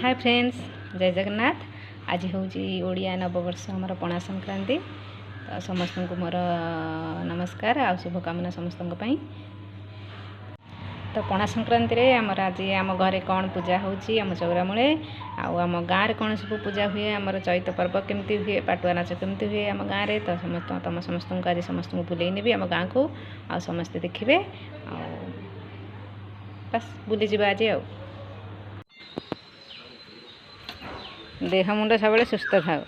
Hi friends, जय जगन्नाथ। आज हूँ ओडिया नववर्ष आमर पणा संक्रांति। तो समस्त को मोर नमस्कार आ शुभकामना समस्त। तो पणा संक्रांति रे आमर आज आम घरे कौन पूजा होची आम चौरा मूले आम गाँव कौन सब पूजा हुए आमर चैत पर्व केमती हुए पाटुआ नाच केमती हुए आम गाँव में। तो तुम समस्त को आज समस्त को बुले नेबी आम गाँव को आ समस्ते देखिए बस बुली जा आज आ देह मुंड सब सुस्थ थाओ।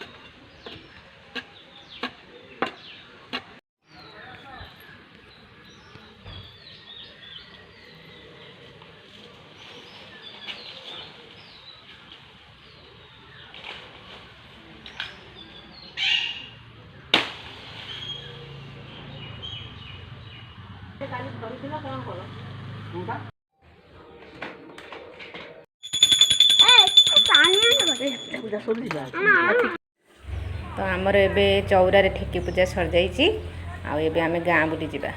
तो आमर एबे चौरा रे ठेकी पूजा सर जाइए आबे आम गाँ बुली जा।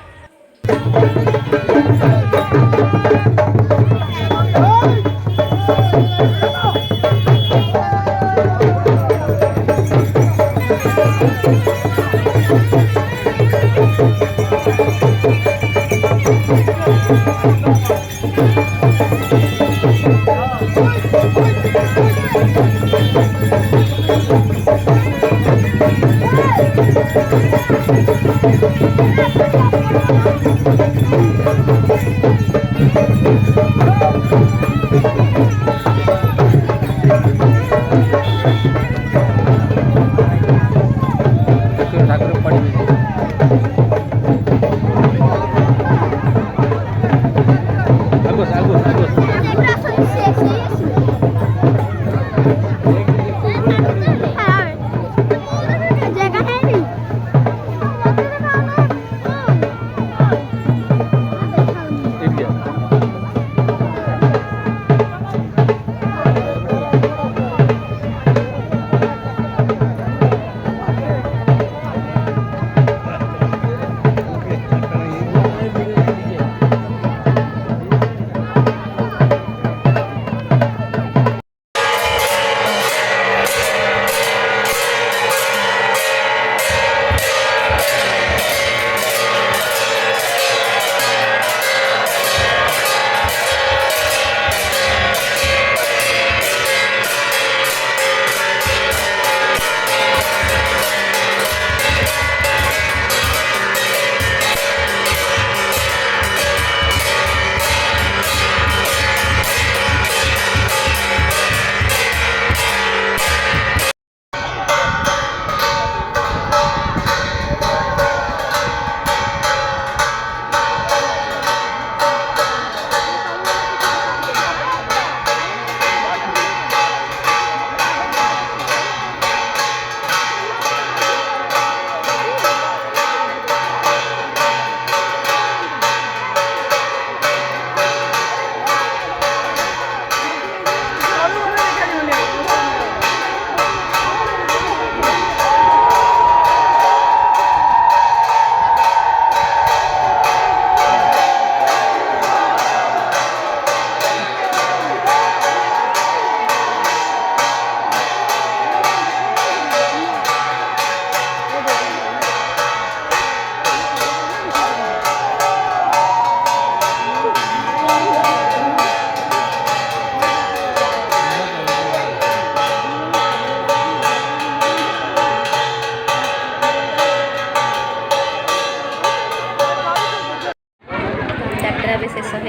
शेष हो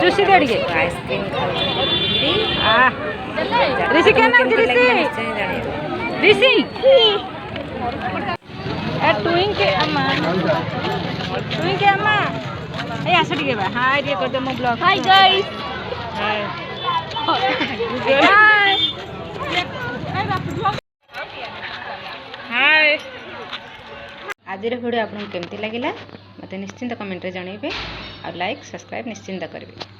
चूसी दे आइसक्रीम ऋषि क्या नाम ऋषि टुईं के अम्मा ए आस टिके बा हाय रे कर दे मो ब्लॉग। हाय गाइस हाय हाय आज वीडियो आपको केमती लगिला मत निश्चिंत कमेंट रे जनइबे और लाइक सब्सक्राइब निश्चिंत करेंगे।